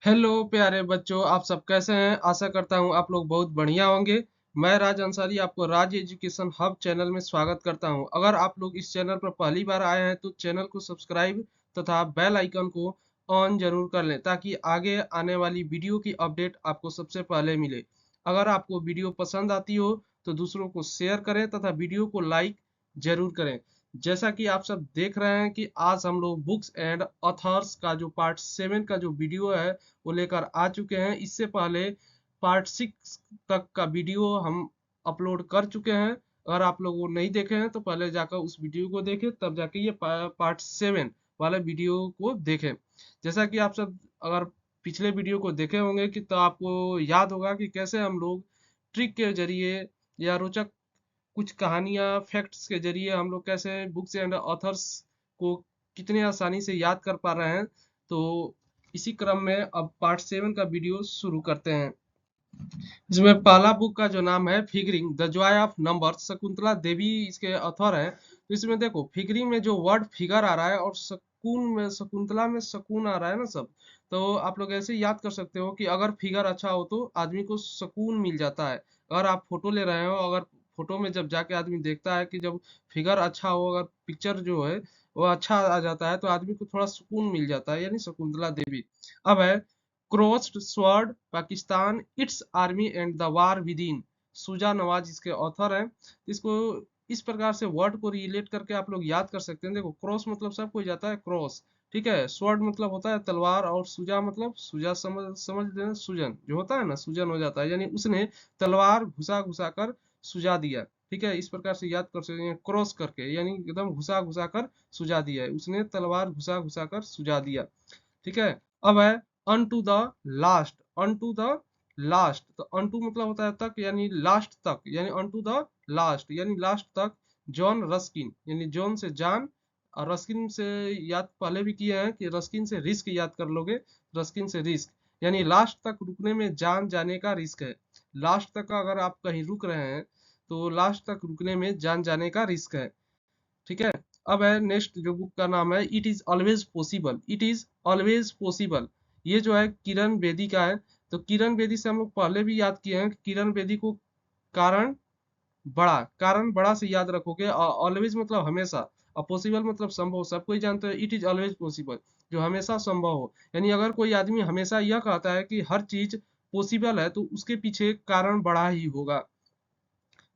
Hello प्यारे बच्चों, आप सब कैसे हैं? आशा करता हूं आप लोग बहुत बढ़िया होंगे। मैं राज अंसारी आपको राज एजुकेशन हब चैनल में स्वागत करता हूं। अगर आप लोग इस चैनल पर पहली बार आए हैं तो चैनल को सब्सक्राइब तथा बेल आइकन को ऑन जरूर कर लें ताकि आगे आने वाली वीडियो की अपडेट आपको सबसे पहले मिले। अगर आपको वीडियो पसंद आती हो तो दूसरों को शेयर करें तथा वीडियो को लाइक जरूर करें। जैसा कि आप सब देख रहे हैं कि आज हम लोग बुक्स एंड ऑथर्स का जो पार्ट 7 का जो वीडियो है वो लेकर आ चुके हैं। इससे पहले पार्ट 6 तक का वीडियो हम अपलोड कर चुके हैं। अगर आप लोग वो नहीं देखे हैं तो पहले जाकर उस वीडियो को देखें, तब जाके ये पार्ट 7 वाले वीडियो को देखें। जैसा कि आप सब अगर पिछले वीडियो को देखे होंगे कि तो आपको याद होगा कि कैसे हम लोग ट्रिक के जरिए या रोचक कुछ कहानियां फैक्ट्स के जरिए हम लोग कैसे बुक्स एंड ऑथर्स को कितने आसानी से याद कर पा रहे हैं। तो इसी क्रम में अब पार्ट 7 का वीडियो शुरू करते हैं। इसमें पहला बुक का जो नाम है figuring the joy of number, Shakuntala Devi इसके ऑथर है। तो इसमें देखो फिगरिंग में जो वर्ड फिगर आ रहा है और सकून में शकुंतला में सकून आ रहा है ना सब। तो आप लोग ऐसे याद कर सकते हो कि अगर फिगर अच्छा हो तो आदमी को सुकून मिल जाता है। अगर आप फोटो ले रहे हो, अगर फोटो में जब जाके आदमी देखता है कि जब फिगर अच्छा हो, अगर पिक्चर जो है वो अच्छा आ जाता है तो आदमी को थोड़ा सुकून मिल जाता है, यानी शकुंतला देवी। अब है crossed sword Pakistan its army and the war within, Shuja Nawaz इसके ऑथर हैं। इसको इस प्रकार से वर्ड को रिलेट करके आप लोग याद कर सकते हैं। देखो क्रॉस मतलब सब कोई जाता है क्रॉस, ठीक है। स्वॉर्ड मतलब होता है तलवार, और सुजा मतलब सुजा समझ लेना, सुजन जो होता है ना सुजन हो जाता है, यानी उसने तलवार घुसा घुसा कर सुझा दिया। ठीक है, इस प्रकार से याद कर सकते हैं क्रॉस करके, यानी एकदम घुसा घुसा कर सुझा दिया है, उसने तलवार घुसा घुसा कर सुझा दिया। ठीक है। अब है unto the last, unto the last. तो अनटू मतलब होता है तक, यानी लास्ट तक, यानी अनटू द लास्ट यानी लास्ट तक। जॉन रस्किन यानी जॉन से जान, और रस्किन से याद पहले भी किए हैं कि रस्किन से रिस्क याद कर लोगे। रस्किन से रिस्क यानी लास्ट तक रुकने में जान जाने का रिस्क है। लास्ट तक अगर आप कहीं रुक रहे हैं तो लास्ट तक रुकने में जान जाने का रिस्क है। ठीक है। अब है नेक्स्ट जो बुक का नाम है it is always possible, it is always possible. ये जो है किरण बेदी का है। तो किरण बेदी से हम लोग पहले भी याद किए हैं कि किरण बेदी को कारण बड़ा, कारण बड़ा से याद रखोगे। ऑलवेज मतलब हमेशा, और पॉसिबल मतलब संभव। सब कोई जानते हैं इट इज ऑलवेज पॉसिबल, जो हमेशा संभव हो। यानी अगर कोई आदमी हमेशा यह कहता है कि हर चीज पॉसिबल है तो उसके पीछे कारण बड़ा ही होगा।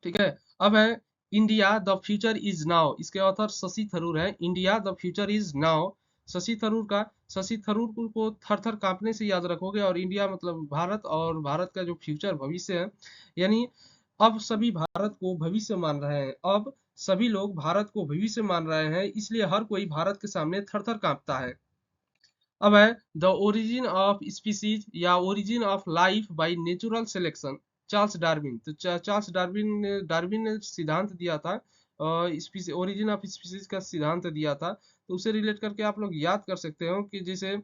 ठीक है। अब है India the future is now, इसके ऑथर शशि थरूर है। India the future is now, Shashi Tharoor का। शशि थरूर को थर थर कांपने से याद रखोगे, और इंडिया मतलब भारत, और भारत का जो फ्यूचर भविष्य है, यानी अब सभी भारत को भविष्य मान रहे हैं। अब सभी लोग भारत को भविष्य मान रहे हैं, इसलिए हर कोई भारत के सामने थर थर कांपता है। अब है द ओरिजिन ऑफ स्पीसीज या origin of life by natural selection, Charles Darwin. तो चार्ल्स डार्विन ने सिद्धांत दिया था, ओरिजिन ऑफ स्पीसीज का सिद्धांत दिया था। तो उसे रिलेट करके आप लोग याद कर सकते हो कि जैसे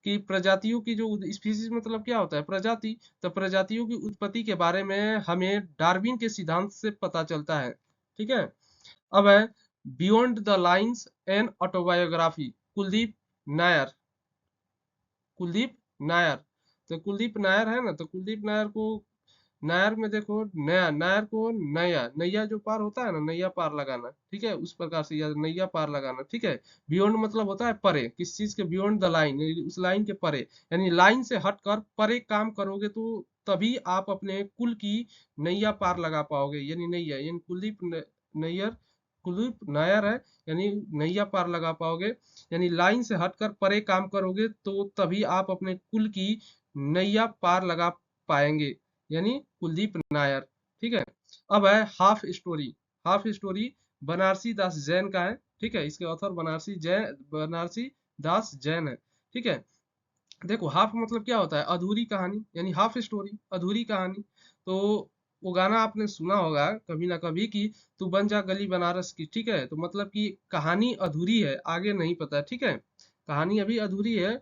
कि प्रजातियों की जो स्पीसीज मतलब क्या होता है प्रजाति, तो प्रजातियों की उत्पत्ति के बारे में हमें डार्विन के सिद्धांत से पता चलता है। ठीक है। अब है beyond the lines an autobiography, Kuldeep Nair, Kuldeep Nair. तो कुलदीप नायर है ना, तो कुलदीप नायर को, नायर में देखो नया, नायर को नया, नैया जो पार होता है ना, नैया पार लगाना, ठीक है, उस प्रकार से याद, नैया पार लगाना। ठीक है। बियॉन्ड मतलब होता है परे, किस चीज के बियॉन्ड द लाइन, उस लाइन के परे, यानी लाइन से हटकर परे काम करोगे तो तभी आप अपने कुल की नैया पार लगा पाओगे। यानी नैया यानी नैयर, कुलदीप नायर है, यानी नैया पार लगा पाओगे। यानी लाइन से हटकर परे काम करोगे तो तभी आप अपने कुल की नैया पार लगा पाएंगे, यानी कुलदीप नायर। ठीक है। अब है half story, half story Banarasi Das Jain का है। ठीक है, इसके ऑथर बनारसी दास जैन है। ठीक है। देखो हाफ मतलब क्या होता है, अधूरी कहानी, यानी हाफ स्टोरी अधूरी कहानी। तो वो गाना आपने सुना होगा कभी ना कभी कि तू बन जा गली बनारस की। ठीक है, तो मतलब कि कहानी अधूरी है, आगे नहीं पता है। ठीक है, कहानी अभी अधूरी है,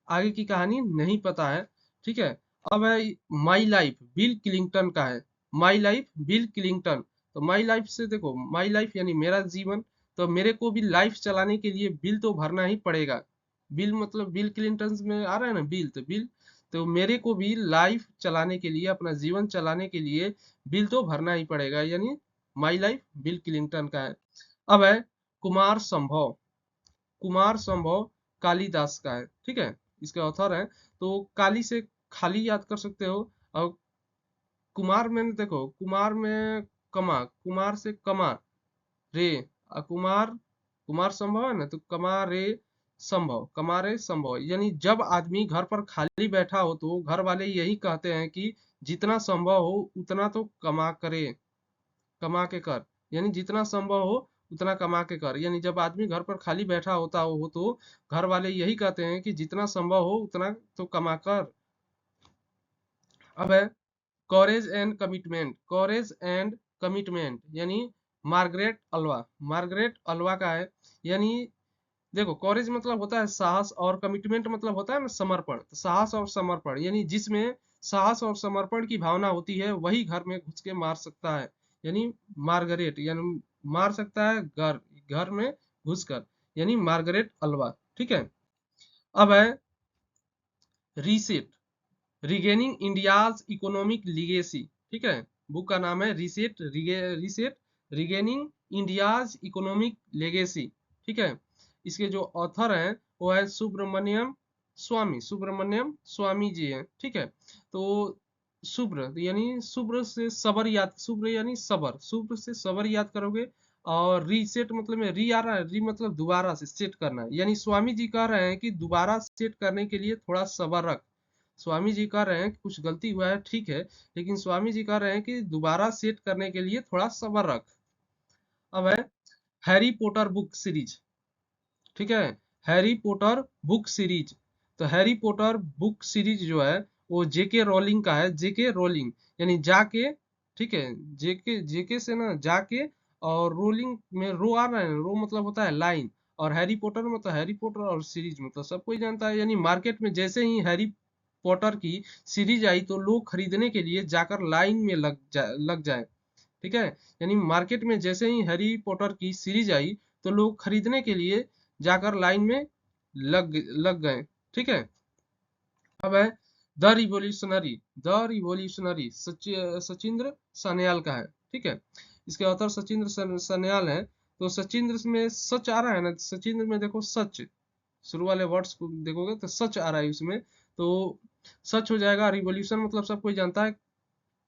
आगे की कहानी नहीं पता है। ठीक है। अब है माई लाइफ, बिल क्लिंगटन का है। My life Bill Clinton. तो माई लाइफ से देखो, माई लाइफ यानी मेरा जीवन, तो मेरे को भी लाइफ चलाने के लिए बिल तो भरना ही पड़ेगा। बिल मतलब बिल क्लिंटन में आ रहा है ना बिल, तो बिल, तो मेरे को भी लाइफ चलाने के लिए, अपना जीवन चलाने के लिए बिल तो भरना ही पड़ेगा, यानी माई लाइफ बिल क्लिंटन का है। अब है कुमार संभव। कुमार संभव कालिदास का है, ठीक है, इसके ऑथर हैं। तो काली से खाली याद कर सकते हो, और कुमार में देखो, कुमार में कमा, कुमार से कमा रे, कुमार, कुमार संभव है ना, तो कमा रे संभव, कमा रे संभव, यानी जब आदमी घर पर खाली बैठा हो तो घर वाले यही कहते हैं कि जितना संभव हो उतना तो कमा करे, कमा के कर, यानी जितना संभव हो उतना कमा के कर, यानी जब आदमी घर पर खाली बैठा होता हो तो घर वाले यही कहते हैं कि जितना संभव हो उतना तो कमा कर। अब है कॉरेज एंड कमिटमेंट। कॉरेज एंड कमिटमेंट यानी मार्गरेट अल्वा। मार्गरेट अल्वा का है, यानी देखो कॉरेज मतलब होता है साहस, और कमिटमेंट मतलब होता है ना समर्पण, तो साहस और समर्पण, यानी जिसमें साहस और समर्पण की भावना होती है वही घर में घुस के मार सकता है, यानी मार्गरेट, यानी मार सकता है घर, घर में घुसकर, यानी मार्गरेट अल्वा, ठीक है। अब है reset, regaining India's economic legacy, ठीक है, बुक का नाम है reset, reset regaining India's economic legacy, ठीक है। इसके जो ऑथर हैं वो है सुब्रमण्यम स्वामी, सुब्रमण्यम स्वामी जी हैं, ठीक है। तो शुभ्र यानी शुभ्र से सबर याद, शुभ्र यानी सबर, शुभ्र से सबर याद करोगे, और रीसेट मतलब में री आ रहा है, री मतलब दोबारा से सेट करना है, यानी स्वामी जी कह रहे हैं कि दोबारा सेट करने के लिए थोड़ा सबर रख। स्वामी जी कह रहे हैं कि कुछ गलती हुआ है ठीक है, लेकिन स्वामी जी कह रहे हैं कि दोबारा सेट करने के लिए थोड़ा सबर रख। अब है हैरी पॉटर बुक सीरीज, ठीक है, हैरी पॉटर बुक सीरीज। तो हैरी पॉटर बुक सीरीज जो है वो जेके रोलिंग का है, जेके रोलिंग, यानी जाके, ठीक है, जेके, जेके से ना जाके, और रोलिंग में रो आ रहा है, रो मतलब होता है लाइन, और हैरी पॉटर मतलब हैरी पॉटर, और सीरीज मतलब सब कोई जानता है, यानी मार्केट में जैसे ही हैरी पॉटर की सीरीज आई तो लोग खरीदने के लिए जाकर लाइन में लग जाए, ठीक है, यानी मार्केट में जैसे ही हैरी पॉटर की सीरीज आई तो लोग खरीदने के लिए जाकर लाइन में लग गए, ठीक है। अब है the revolutionary, the revolutionary Sachindra Sanyal का है, ठीक है, इसके ऑथर सचिंद्र सान्याल है। तो सचिंद्र में सच आ रहा है ना, सचिंद्र में देखो सच, शुरू वाले वर्ड्स को देखोगे तो सच आ रहा है उसमें, तो सच हो जाएगा। रिवोल्यूशन मतलब सब कोई जानता है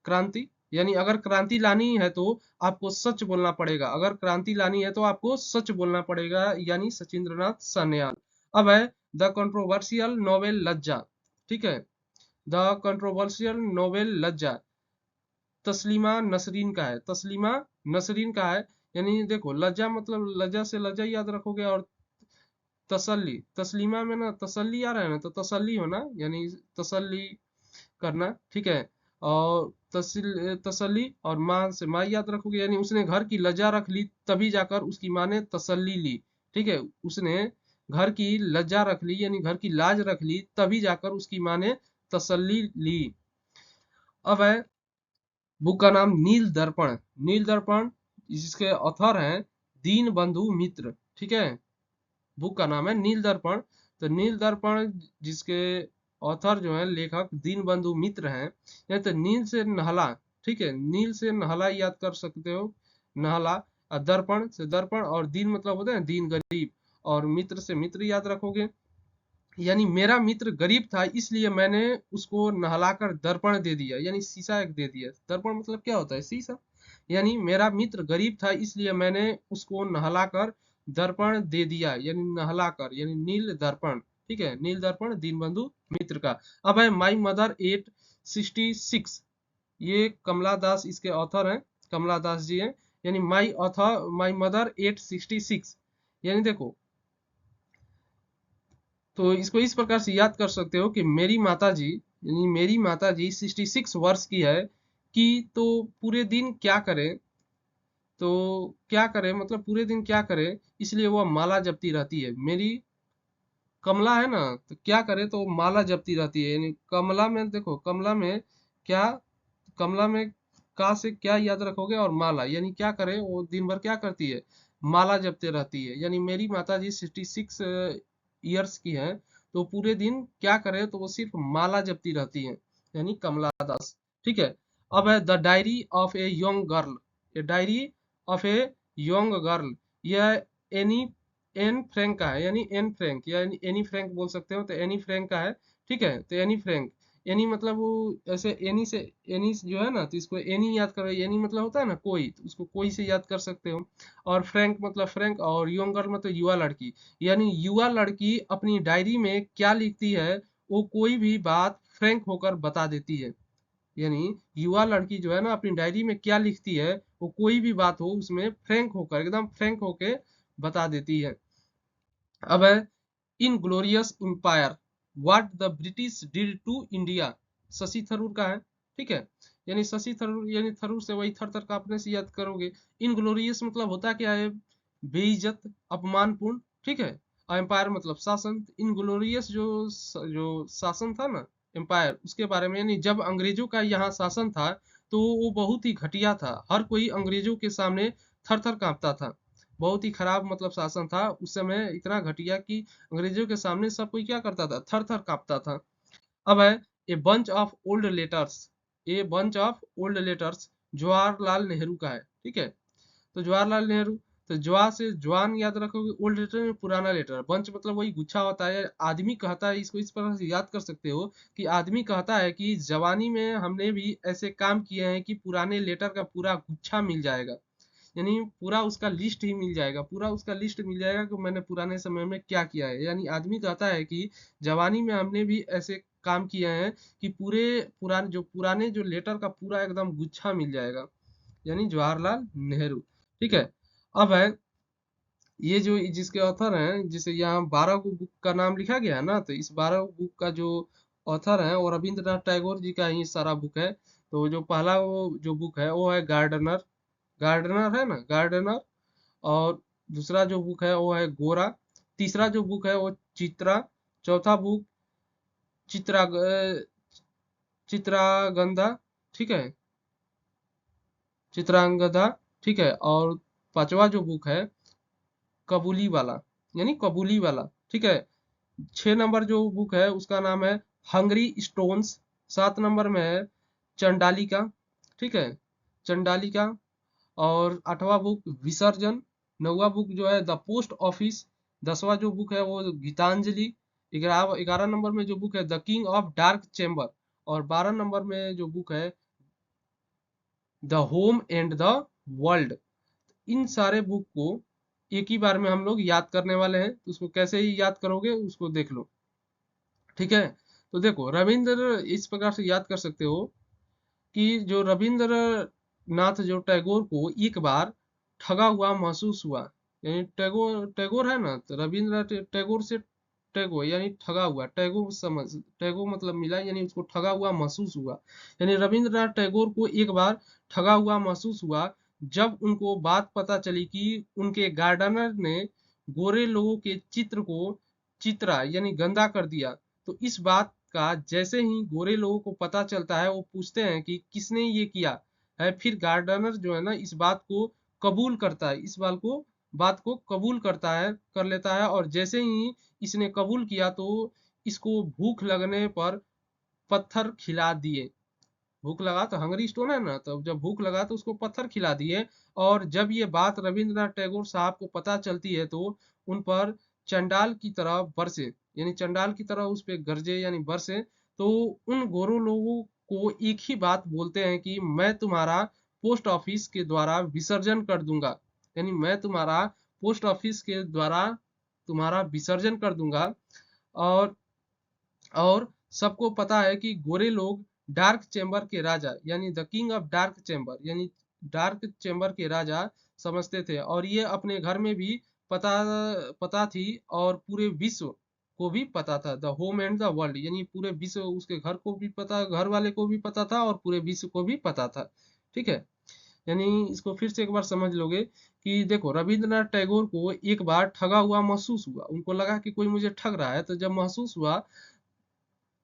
क्रांति, यानी अगर क्रांति लानी है तो आपको सच बोलना पड़ेगा, अगर क्रांति लानी है तो आपको सच बोलना पड़ेगा, यानी सचिंद्रनाथ सान्याल। अब है द कंट्रोवर्शियल नोवेल लज्जा, ठीक है, द कंट्रोवर्शियल नोवेल लज्जा तस्लीमा नसरीन का है, तस्लीमा नसरीन का है, यानी देखो लज्जा मतलब लज्जा से लज्जा याद रखोगे, और तसल्ली, तस्लीमा में ना तसल्ली आ रहा है ना, तो तसल्ली होना, यानी तसल्ली करना, ठीक है, और तसल्ली और माँ से माँ याद रखोगे, यानी उसने घर की लज्जा रख ली तभी जाकर उसकी माँ ने तसल्ली ली, ठीक है, उसने घर की लज्जा रख ली यानी घर की लाज रख ली तभी जाकर उसकी माँ ने तसल्ली ली। अब है बुक का नाम नील दर्पण, नील दर्पण, जिसके ऑथर हैं दीन बंधु मित्र, ठीक है, बुक का नाम है नील दर्पण। तो नील दर्पण जिसके ऑथर जो है लेखक दीन बंधु मित्र हैं, या तो नील से नहला, ठीक है, नील से नहला याद कर सकते हो, नहला, और दर्पण से दर्पण, और दीन मतलब होता है दीन गरीब, और मित्र से मित्र याद रखोगे, यानी मेरा मित्र गरीब था इसलिए मैंने उसको नहलाकर दर्पण दे दिया, यानी शीशा एक दे दिया, दर्पण मतलब क्या होता है शीशा, यानी मेरा मित्र गरीब था इसलिए मैंने उसको नहलाकर दर्पण दे दिया, यानी नहलाकर, यानी नील दर्पण, ठीक है, नील दर्पण दीनबंधु मित्र का। अब है माई मदर 866, ये कमला दास इसके ऑथर हैं, कमला दास जी हैं, यानी माई ऑथर माई मदर 866, यानी देखो, तो इसको इस प्रकार से याद कर सकते हो कि मेरी माता जी, यानी मेरी माता जी 66 वर्ष की है, कि तो पूरे दिन क्या करे, तो क्या करे मतलब पूरे दिन क्या करे, इसलिए वह माला जपती रहती है। मेरी कमला है ना, तो क्या करे तो माला जपती रहती है, यानी कमला में देखो, कमला में क्या, कमला में का से क्या याद रखोगे, और माला, यानी क्या करे वो दिन भर क्या करती है, माला जपते रहती है, यानी मेरी माता जी 66 ईयर्स की हैं तो पूरे दिन क्या करे, तो वो सिर्फ माला जपती रहती हैं, यानी कमला दास। ठीक है। अब है the diary of a young girl. A diary of a young girl, यह एनी एन फ्रैंक का है, यानी एन फ्रैंक या एनी फ्रैंक बोल सकते हो, तो एनी फ्रैंक का है। ठीक है। तो एनी फ्रैंक, एनी मतलब वो ऐसे एनी से, एनी जो है ना, तो इसको एनी याद करो, एनी मतलब होता है ना कोई, तो उसको कोई से याद कर सकते हो। और फ्रैंक मतलब फ्रैंक, और यंग गर्ल मतलब युवा लड़की, यानी युवा लड़की अपनी डायरी में क्या लिखती है, वो कोई भी बात फ्रैंक होकर बता देती है। यानी युवा लड़की जो है ना, अपनी डायरी में क्या लिखती है, वो कोई भी बात हो उसमें फ्रैंक होकर, एकदम फ्रैंक होके बता देती है। अब है inglorious empire what the British did to India. Shashi Tharoor का है। ठीक है। यानी शशि थरूर, यानी थरूर से वही थर थर कांपने से याद करोगे। इन ग्लोरियस मतलब होता क्या है, बेइज्जत, अपमानपूर्ण। ठीक है। और एम्पायर मतलब शासन। इन ग्लोरियस जो शासन था ना, एम्पायर, उसके बारे में, यानी जब अंग्रेजों का यहाँ शासन था तो वो बहुत ही घटिया था, हर कोई अंग्रेजों के सामने थर थर कांपता था। बहुत ही खराब मतलब शासन था उस समय, इतना घटिया कि अंग्रेजों के सामने सब कोई क्या करता था, थर थर कांपता था। अब है a bunch of old letters. A bunch of old letters Jawaharlal Nehru का है। ठीक है। तो जवाहरलाल नेहरू, तो जवा से जवान याद रखोगे, ओल्ड लेटर में पुराना लेटर, बंच मतलब वही गुच्छा होता है। आदमी कहता है, इसको इस तरह से याद कर सकते हो कि आदमी कहता है कि जवानी में हमने भी ऐसे काम किए हैं कि पुराने लेटर का पूरा गुच्छा मिल जाएगा, यानी पूरा उसका लिस्ट ही मिल जाएगा, पूरा उसका लिस्ट मिल जाएगा कि मैंने पुराने समय में क्या किया है। यानी आदमी कहता है कि जवानी में हमने भी ऐसे काम किए हैं कि पूरे पुराने जो लेटर का पूरा एकदम गुच्छा मिल जाएगा, यानी जवाहरलाल नेहरू। ठीक है। अब है ये जो जिसके ऑथर हैं, जिसे यहाँ 12 को बुक का नाम लिखा गया है ना, तो इस 12 बुक का जो ऑथर है वो रविंद्रनाथ टैगोर जी का ही सारा बुक है। तो जो पहला वो जो बुक है वो है गार्डनर। गार्डनर है ना, गार्डनर। और दूसरा जो बुक है वो है गोरा। तीसरा जो बुक है वो चित्रा। चौथा बुक चित्रा चित्रागंधा। ठीक है, चित्रांगदा। ठीक है। और पांचवा जो बुक है कबूली वाला, यानी कबूली वाला। ठीक है। 6 नंबर जो बुक है उसका नाम है हंगरी स्टोन्स। 7 नंबर में है चंडालिका। ठीक है, चंडालिका। और 8वां बुक विसर्जन। 9वां बुक जो है द पोस्ट ऑफिस। 10वां जो बुक है वो गीतांजलि। 11 नंबर में जो बुक है the king of dark chamber. और 12 नंबर में जो बुक है the home and the world. इन सारे बुक को एक ही बार में हम लोग याद करने वाले हैं, तो उसको कैसे ही याद करोगे उसको देख लो। ठीक है। तो देखो रविंद्र इस प्रकार से याद कर सकते हो कि जो रविंद्रनाथ जो टैगोर को एक बार ठगा हुआ महसूस हुआ, यानी टैगोर टैगोर है ना, तो रविंद्रनाथ टैगोर से टैगोर यानी ठगा हुआ, टैगोर समझ, टैगोर मतलब मिला, यानी उसको ठगा हुआ महसूस हुआ। यानी रविंद्रनाथ टैगोर को एक बार ठगा हुआ महसूस हुआ जब उनको बात पता चली कि उनके गार्डनर ने गोरे लोगों के चित्र को चित्रा यानी गंदा कर दिया। तो इस बात का जैसे ही गोरे लोगों को पता चलता है, वो पूछते हैं कि किसने ये किया है। फिर गार्डनर जो है ना इस बात को कबूल करता है, इस बात को कबूल करता है, कर लेता है। और जैसे ही इसने कबूल किया तो इसको भूख लगने पर पत्थर खिला दिए। भूख लगा तो हंगरी स्टोन है ना, तो जब भूख लगा तो उसको पत्थर खिला दिए। और जब ये बात रविंद्रनाथ टैगोर साहब को पता चलती है तो उन पर चंडाल की तरह बरसे, यानी चंडाल की तरह उस पे गरजे यानी बरसे। तो उन गोरों लोगों को एक ही बात बोलते हैं कि मैं तुम्हारा पोस्ट ऑफिस के द्वारा विसर्जन कर दूंगा, यानी मैं तुम्हारा पोस्ट ऑफिस के द्वारा तुम्हारा विसर्जन कर दूंगा। और और सबको पता है कि गोरे लोग डार्क चेम्बर के राजा, यानी the king of dark chamber, यानी डार्क चेम्बर के राजा समझते थे। और ये अपने घर में भी पता पता थी, और पूरे विश्व को भी पता था। The home and the world, यानी पूरे विश्व, उसके घर को भी पता, घर वाले को भी पता था, और पूरे विश्व को भी पता था। ठीक है। यानी इसको फिर से एक बार समझ लोगे कि देखो रविंद्रनाथ टैगोर को एक बार ठगा हुआ महसूस हुआ, उनको लगा कि कोई मुझे ठग रहा है। तो जब महसूस हुआ,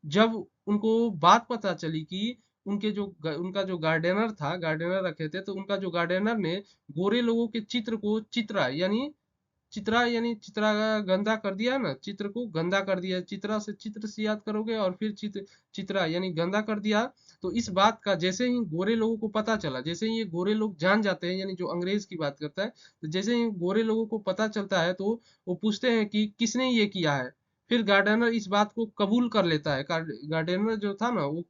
जब उनको बात पता चली कि उनका जो गार्डनर था, गार्डनर रखे थे, तो उनका जो गार्डनर ने गोरे लोगों के चित्र को चित्रा, यानी चित्रा यानी चित्रा गंदा कर दिया ना, चित्र को गंदा कर दिया, चित्र से याद करोगे और फिर चित्रा यानी गंदा कर दिया। तो इस बात का जैसे ही गोरे लोगों को पता चला, जैसे ही ये गोरे लोग जान जाते हैं, यानी जो अंग्रेज की बात करता है, तो जैसे ही गोरे लोगों को पता चलता है तो वो पूछते हैं कि किसने ये किया है। फिर गार्डनर इस बात को कबूल कर लेता है। गार्डनर जो था ना, वो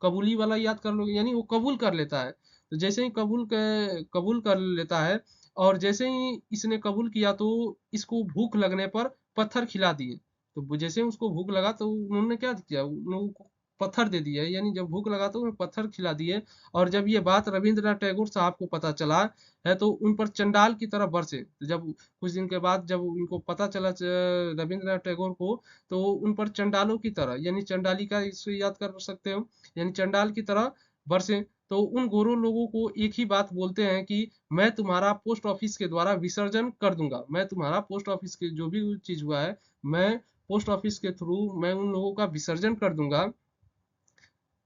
कबूली वाला याद कर लो, यानी वो कबूल कर लेता है। तो जैसे ही कबूल कर लेता है, और जैसे ही इसने कबूल किया तो इसको भूख लगने पर पत्थर खिला दिए। तो जैसे ही उसको भूख लगा तो उन्होंने क्या किया, उन लोगों को पत्थर दे दिया, यानी जब भूख लगा तो उन्हें पत्थर खिला दिए। और जब ये बात रविंद्रनाथ टैगोर साहब को पता चला है तो उन पर चंडाल की तरह बरसे। तो जब कुछ दिन के बाद जब उनको पता चला रविंद्रनाथ टैगोर को, तो उन पर चंडालों की तरह, यानी चंडालिका इसको याद कर सकते हो, यानी चंडाल की तरह बरसे। तो उन गोरों लोगों को एक ही बात बोलते हैं कि मैं तुम्हारा पोस्ट ऑफिस के द्वारा विसर्जन कर दूंगा, मैं तुम्हारा पोस्ट ऑफिस के जो भी चीज हुआ है, मैं पोस्ट ऑफिस के थ्रू मैं उन लोगों का विसर्जन कर दूंगा।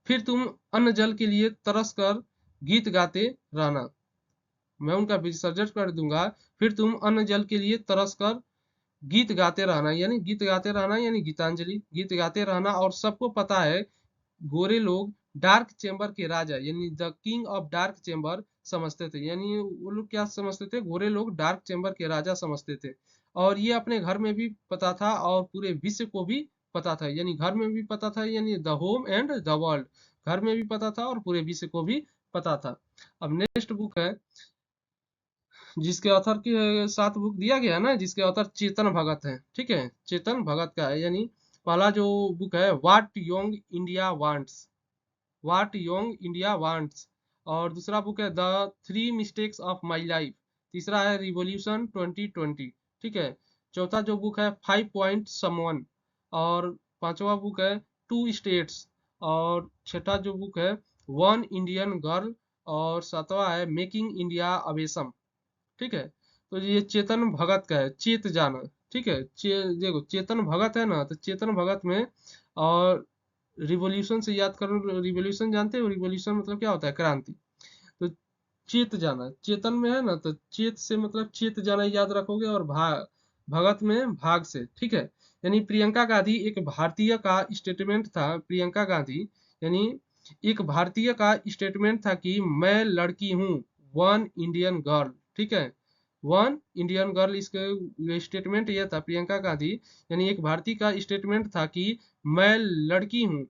फिर तुम अन्न जल के लिए तरस कर गीत गाते रहना, मैं उनका विसर्जन कर दूंगा। फिर तुम अन्न जल के लिए तरस कर गीत गाते रहना, यानी गीत गाते रहना यानी गीतांजलि, गीत गाते रहना। और सबको पता है गोरे लोग डार्क चेम्बर के राजा यानी the king of dark chamber समझते थे, यानी वो लोग क्या समझते थे, गोरे लोग डार्क चेम्बर के राजा समझते थे। और ये अपने घर में भी पता था और पूरे विश्व को भी पता था, यानी घर में भी पता था, यानी the home and the world, घर में भी पता था और पूरे विश्व को भी पता था। अब नेक्स्ट बुक है जिसके ऑथर के साथ बुक दिया गया है ना, जिसके ऑथर चेतन भगत है, ठीक है, चेतन भगत का है। यानी पहला जो बुक है what young India wants, what young India wants. और दूसरा बुक है the three mistakes of my life. तीसरा है रिवॉल्यूशन 2020, ठीक है। चौथा जो बुक है 5 पॉइंट समवन। और पांचवा बुक है टू स्टेट्स। और छठा जो बुक है वन इंडियन गर्ल। और सातवां है मेकिंग इंडिया अवेसम, ठीक है। तो ये चेतन भगत का है, चेत जाना, ठीक है। देखो चेतन भगत है ना, तो चेतन भगत में और रिवॉल्यूशन से याद करो, रिवॉल्यूशन जानते हो, रिवॉल्यूशन मतलब क्या होता है, क्रांति। तो चेत जाना चेतन में है ना, तो चेत से मतलब चेत जाना याद रखोगे, और भगत में भाग से, ठीक है। यानी प्रियंका गांधी एक भारतीय का स्टेटमेंट था, प्रियंका गांधी यानी एक भारतीय का स्टेटमेंट था कि मैं लड़की हूँ, वन इंडियन गर्ल, ठीक है। वन इंडियन गर्ल, इसका स्टेटमेंट यह था प्रियंका गांधी, यानी एक भारतीय का स्टेटमेंट था कि मैं लड़की हूँ,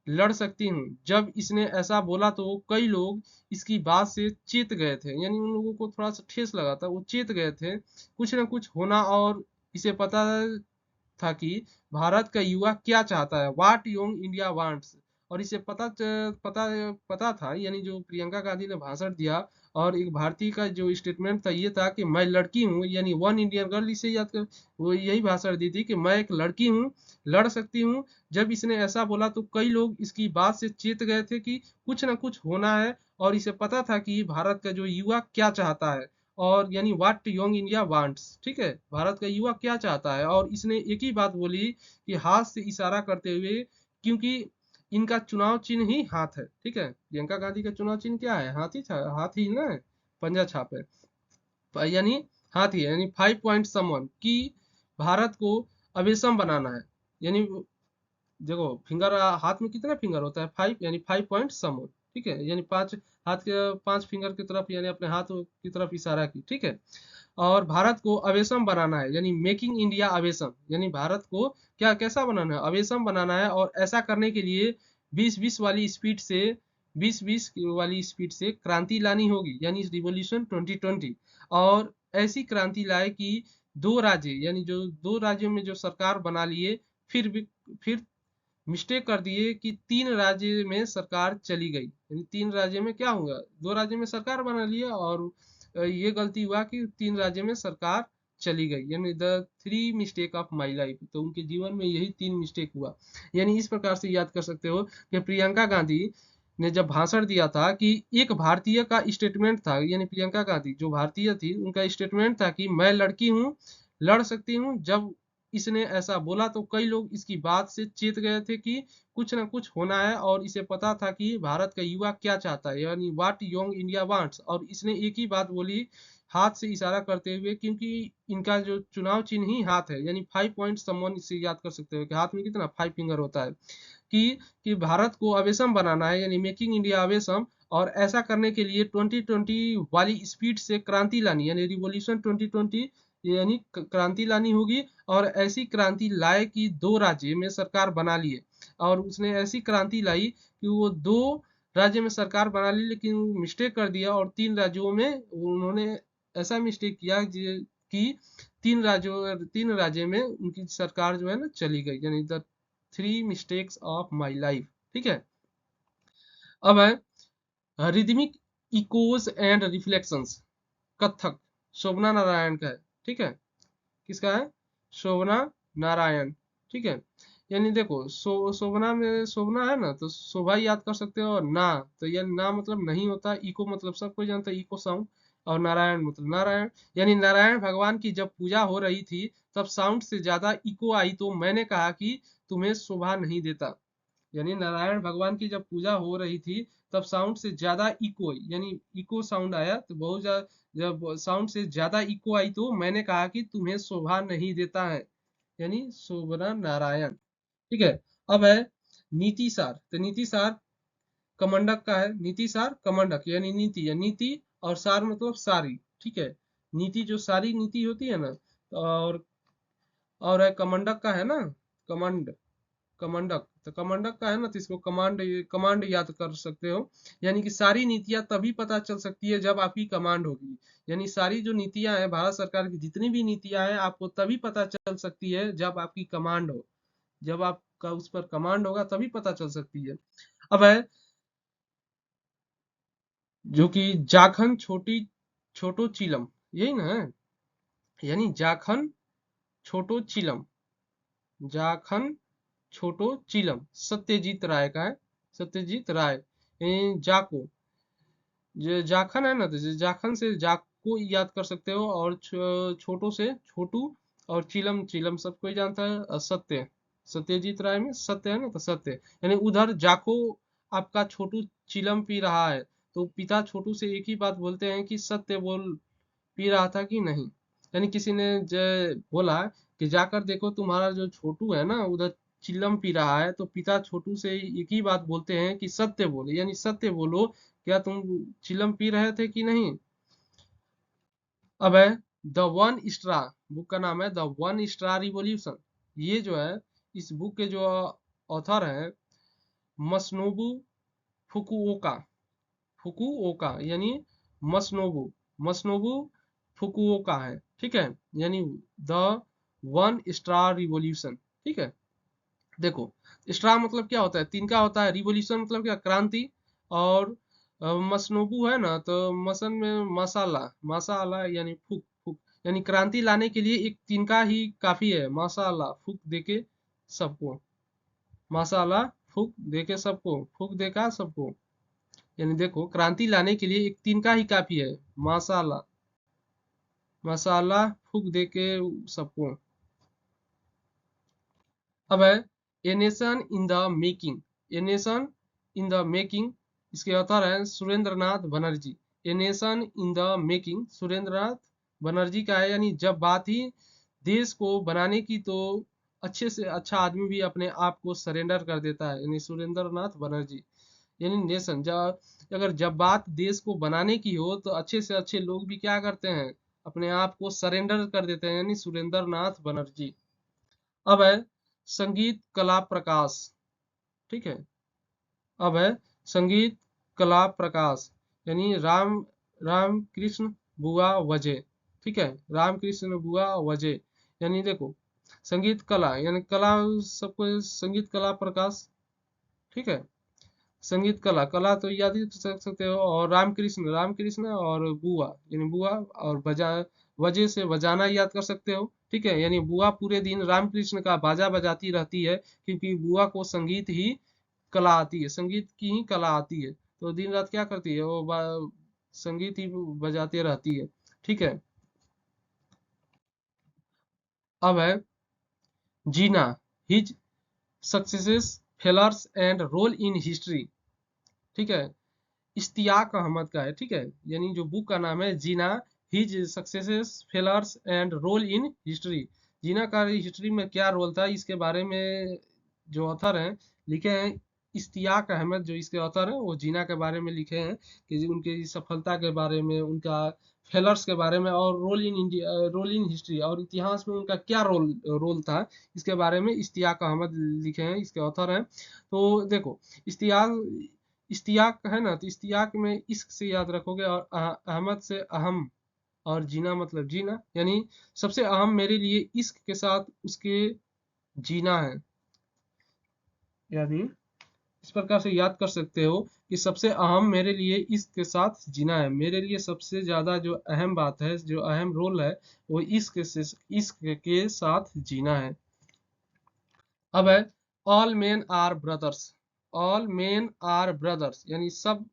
लड़ सकती हूँ। जब इसने ऐसा बोला तो कई लोग इसकी बात से चेत गए थे, यानी उन लोगों को थोड़ा सा ठेस लगा था, वो चेत गए थे, कुछ ना कुछ होना। और इसे पता था कि भारत का युवा क्या चाहता है, व्हाट यंग इंडिया वांट्स। और इसे पता पता था, यानी जो प्रियंका गांधी ने भाषण दिया और एक भारतीय का जो स्टेटमेंट था ये था कि मैं लड़की हूँ, यानी वन इंडियन गर्ल, इसे याद कर, वो यही भाषण दी थी कि मैं एक लड़की हूँ, लड़ सकती हूँ। जब इसने ऐसा बोला तो कई लोग इसकी बात से चेत गए थे कि कुछ ना कुछ होना है। और इसे पता था कि भारत का जो युवा क्या चाहता है, और यानी व्हाट यंग इंडिया वांट्स, ठीक है, भारत का युवा क्या चाहता है। और इसने एक ही बात बोली कि हाथ से इशारा करते हुए, क्योंकि इनका चुनाव चिन्ह ही हाथ है, ठीक है। प्रियंका गांधी का चुनाव चिन्ह क्या है, हाथी था, हाथी ना है, पंजा छाप है, यानी हाथी है। यानी 5 पॉइंट समवन की भारत को अवेसम बनाना है, यानी देखो फिंगर, हाथ में कितना फिंगर होता है, 5, यानी 5 पॉइंट समवन, ठीक है। यानी पांच हाथ के 5 फिंगर की तरफ, यानी अपने हाथ की तरफ इशारा की, ठीक है। और भारत को अवेसम बनाना है, यानी मेकिंग इंडिया अवेसम, यानी भारत को क्या कैसा बनाना है, अवेसम बनाना है। और ऐसा करने के लिए 20-20 वाली स्पीड से, 20-20 वाली स्पीड से क्रांति लानी होगी, यानी रिवॉल्यूशन 2020। और ऐसी क्रांति लाए कि दो राज्य, यानी जो दो राज्यों में जो सरकार बना लिए, फिर मिस्टेक कर दिए कि 3 राज्य में सरकार चली गई, यानी 3 राज्य में क्या हुआ, 2 राज्य में सरकार बना लिया, और ये गलती हुआ कि 3 राज्य में सरकार चली गई, यानी the three mistake of my life. तो उनके जीवन में यही 3 मिस्टेक हुआ। यानी इस प्रकार से याद कर सकते हो कि प्रियंका गांधी ने जब भाषण दिया था कि एक भारतीय का स्टेटमेंट था, यानी प्रियंका गांधी जो भारतीय थी उनका स्टेटमेंट था कि मैं लड़की हूँ, लड़ सकती हूँ। जब इसने ऐसा बोला तो कई लोग इसकी बात से चेत गए थे कि कुछ ना कुछ होना है। और इसे पता था कि भारत का युवा क्या चाहता है, यानी व्हाट यंग इंडिया वांट्स। और इसने एक ही बात बोली, हाथ से इशारा करते हुए, क्योंकि इनका जो चुनाव चिन्ह ही हाथ है, यानी 5 पॉइंट समवन से याद कर सकते हो कि हाथ में कितना 5 फिंगर होता है, कि भारत को अवेसम बनाना है, यानी मेकिंग इंडिया अवेसम। और ऐसा करने के लिए 2020 वाली स्पीड से क्रांति लानी, यानी रिवॉल्यूशन 2020, यानी क्रांति लानी होगी। और ऐसी क्रांति लाए कि 2 राज्य में सरकार बना लिए। और उसने ऐसी क्रांति लाई कि वो 2 राज्य में सरकार बना ली, लेकिन मिस्टेक कर दिया और 3 राज्यों में उन्होंने ऐसा मिस्टेक किया कि 3 राज्य में उनकी सरकार जो है ना चली गई, यानी the 3 mistakes of my life. ठीक है। अब है rhythmic echoes and reflections, Kathak, Shobhana Narayan का है। ठीक है, किसका है? शोभना नारायण। ठीक है, यानी देखो शोभना में शोभना है ना, तो शोभा याद कर सकते हो। और ना, तो यह ना मतलब नहीं होता। इको मतलब सब कोई जानता है, इको साउंड। और नारायण मतलब नारायण, यानी नारायण भगवान की जब पूजा हो रही थी तब साउंड से ज्यादा इको आई, तो मैंने कहा कि तुम्हें शोभा नहीं देता। यानी नारायण भगवान की जब पूजा हो रही थी तब साउंड से ज्यादा इको, यानी इको साउंड आया, तो बहुत ज्यादा, जब साउंड से ज्यादा इको आई तो मैंने कहा कि तुम्हें शोभा नहीं देता है, यानी शोभना नारायण। ठीक है। अब है नीति सार, तो नीति सार कमंडक का है। नीति सार कमंडक, यानी नीति या नीति, और सार मतलब सारी। ठीक है, नीति जो सारी नीति होती है ना। और है कमंडक का है ना, कमंड, कमांडक, तो कमांडक का है ना, तो इसको कमांड, कमांड याद कर सकते हो। यानी कि सारी नीतियां तभी पता चल सकती है जब आपकी कमांड होगी। यानी सारी जो नीतियां हैं, भारत सरकार की जितनी भी नीतियां हैं, आपको तभी पता चल सकती है जब आपकी कमांड हो। जब आपका उस पर कमांड होगा तभी पता चल सकती है। अब है जो कि जाखन छोटी छोटो चिलम, यही ना है, यानी जाखन छोटो चिलम, जाखन छोटो चिलम, सत्यजीत राय का है। सत्यजीत राय, जाको, जाखन है ना, तो जाखन से जाक को याद कर सकते हो। और छोटो से छोटू, और चिलम, चिलम सब कोई जानता है। सत्य, सत्यजीत राय में सत्य है ना, तो सत्य, यानी उधर जाको आपका छोटू चिलम पी रहा है, तो पिता छोटू से एक ही बात बोलते हैं कि सत्य बोल, पी रहा था कि नहीं। यानी किसी ने बोला कि जाकर देखो तुम्हारा जो छोटू है ना उधर चिल्लम पी रहा है, तो पिता छोटू से एक ही बात बोलते हैं कि सत्य बोलो, यानी सत्य बोलो, क्या तुम चिल्लम पी रहे थे कि नहीं। अब है द वन स्ट्रा, बुक का नाम है द वन स्ट्रा रिवॉल्यूशन। ये जो है, इस बुक के जो ऑथर है मसनोबु फुकुओका, फुकुओका, यानी मसनोबु, मसनोबु फुकुओका है। ठीक है, यानी द वन स्टार रिवॉल्यूशन। ठीक है, देखो स्टार मतलब क्या होता है, तिनका होता है। रिवॉल्यूशन मतलब क्या, क्रांति। और मसनोबु है ना, तो मसन में मसाला, मसाला यानी फूक, फूक, यानी क्रांति लाने के लिए एक तिनका ही काफी है। मसाला फूक देके सबको, मसाला फूक देके सबको, फूक देका सबको, यानी देखो क्रांति लाने के लिए एक तिनका ही काफी है। मसाला, मसाला फूक दे के सबको। अब है a nation in the making, a nation in the making, इसके ऑथर है Surendra Nath Banerjee. A nation in the making Surendra Nath Banerjee का है। यानी जब बात ही देश को बनाने की, तो अच्छे से अच्छा आदमी भी अपने आप को सरेंडर कर देता है, यानी सुरेंद्र नाथ बनर्जी। यानी नेशन जब, अगर जब बात देश को बनाने की हो तो अच्छे से अच्छे लोग भी क्या करते हैं, अपने आप को सरेंडर कर देते हैं, यानी सुरेंद्र नाथ बनर्जी। अब है संगीत कला प्रकाश। ठीक है, अब है संगीत कला प्रकाश, यानी राम कृष्ण बुआ वजय। ठीक है, राम कृष्ण बुआ वजय, यानी देखो संगीत कला, यानी कला सबको, संगीत कला प्रकाश। ठीक है, संगीत कला, कला तो याद ही कर सकते हो। और रामकृष्ण, रामकृष्ण और बुआ, यानी बुआ, और बजा, वजह से बजाना याद कर सकते हो। ठीक है, यानी बुआ पूरे दिन रामकृष्ण का बाजा बजाती रहती है, क्योंकि बुआ को संगीत ही कला आती है, संगीत की ही कला आती है। तो दिन रात क्या करती है वो, संगीत ही बजाते रहती है। ठीक है। अब है Jinnah, his successes, failures and role in history. ठीक है, इश्तियाक अहमद का है। ठीक है, यानी जो बुक का नाम है Jinnah, his successes, failures and role in history. Jinnah का हिस्ट्री में क्या रोल था इसके बारे में जो ऑथर हैं लिखे हैं। इश्तियाक अहमद जो इसके ऑथर हैं वो जीना के बारे में लिखे हैं कि उनकी सफलता के बारे में, उनका फेलर्स के बारे में, और role in India, role in history, और इतिहास में उनका क्या रोल रोल था इसके बारे में इश्तियाक अहमद लिखे हैं, इसके ऑथर हैं। तो देखो, इश्तियाक इश्तियाक है ना, तो इश्तियाक में इश्क से याद रखोगे, और अहमद से अहम, और जीना मतलब जीना, यानी सबसे अहम मेरे लिए इश्क के साथ उसके जीना है। यानी इस प्रकार से याद कर सकते हो कि सबसे अहम मेरे लिए इश्क के साथ जीना है। मेरे लिए सबसे ज्यादा जो अहम बात है, जो अहम रोल है, वो इश्क के साथ जीना है। अब है all men are brothers. All men are brothers यानी सब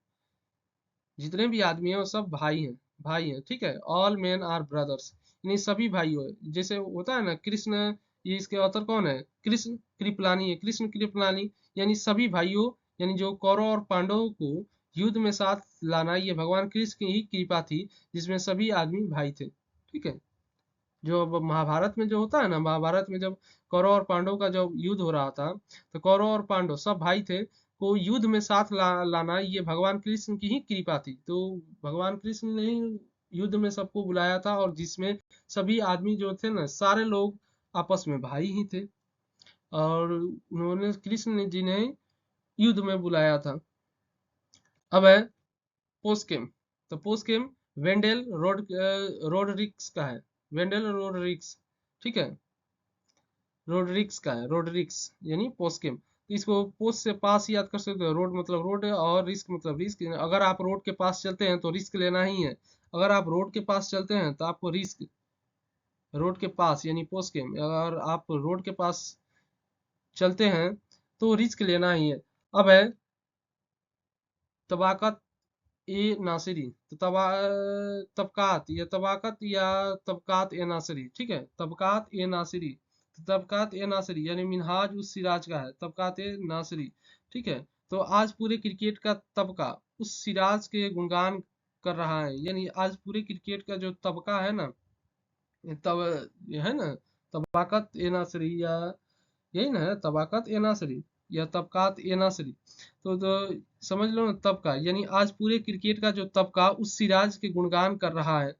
जितने भी आदमी हैं वो सब भाई हैं, भाई हैं, ठीक है। ऑल मेन आर ब्रदर्स यानी सभी भाई हो, जैसे होता है ना कृष्ण, ये इसके ऑथर कौन है, कृष्ण कृपलानी है, कृष्ण कृपलानी। यानी सभी भाइयों, यानी जो कौरव और पांडवों को युद्ध में साथ लाना, ये भगवान कृष्ण की ही कृपा थी, जिसमें सभी आदमी भाई थे, ठीक है। जो अब महाभारत में जो होता है ना, महाभारत में जब कौरव और पांडव का जब युद्ध हो रहा था, तो कौरव और पांडव सब भाई थे, को युद्ध में साथ लाना ये भगवान कृष्ण की ही कृपा थी। तो भगवान कृष्ण ने ही युद्ध में सबको बुलाया था, और जिसमें सभी आदमी जो थे ना, सारे लोग आपस में भाई ही थे, और उन्होंने कृष्ण जी ने युद्ध में बुलाया था। अब है पोस्केम। तो पोस्केम वेंडेल रोडरिक्स का है, वेंडेल रोडरिक्स, ठीक है, रोडरिक्स का है, रोडरिक्स यानी पोस्केम। तो इसको पोस्ट से पास याद कर सकते हो, रोड मतलब रोड और रिस्क मतलब रिस्क। अगर आप रोड के पास चलते हैं तो रिस्क लेना ही है, अगर आप रोड के पास चलते हैं तो आपको रिस्क, रोड के पास यानी पोस्केम, अगर आप रोड के पास चलते हैं तो रिस्क लेना ही है। अब है तबाकत ए नासिरी। तो तबकात या तबाकत या तबकात ए नासिरी, ठीक है, तबकात ए नासिरी। तो तबकात ए नासिरी यानी मिनहाज उस सिराज का है, तबकात ए नासिरी, ठीक है। तो आज पूरे क्रिकेट का तबका उस सिराज के गुणगान कर रहा है, यानी आज पूरे क्रिकेट का जो तबका है ना, तब ये है ना, तबाकत ए नासिरी, या यही ना है, तबाकत ए नासिरी या तबकात ए नासिरी। तो समझ लो ना, तबका यानी आज पूरे क्रिकेट का जो तबका उस सिराज के गुणगान कर रहा है,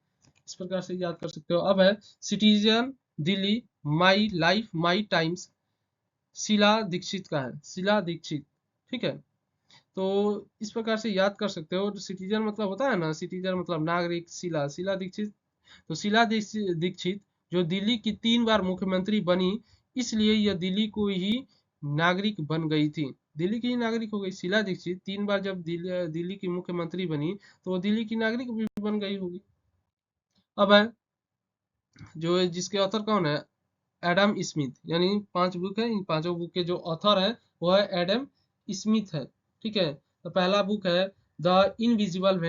इस प्रकार से याद कर सकते हो। अब है citizen Delhi, my life my times, Sheila Dikshit का है, शीला दीक्षित, ठीक है। तो इस प्रकार से याद कर सकते हो। सिटीजन मतलब होता है ना, सिटीजन मतलब नागरिक, शीला, शीला दीक्षित। तो शीला दीक्षित जो दिल्ली की 3 बार मुख्यमंत्री बनी, इसलिए यह दिल्ली को ही नागरिक बन गई थी, दिल्ली की ही नागरिक हो गई। शीला दीक्षित 3 बार जब दिल्ली की मुख्यमंत्री बनी, तो वो दिल्ली की नागरिक भी बन गई होगी। अब है जो जिसके ऑथर कौन है, एडम स्मिथ। यानी 5 बुक है, इन 5 बुक के जो ऑथर है वो है एडम स्मिथ है, ठीक है। तो पहला बुक है द इनविजिबल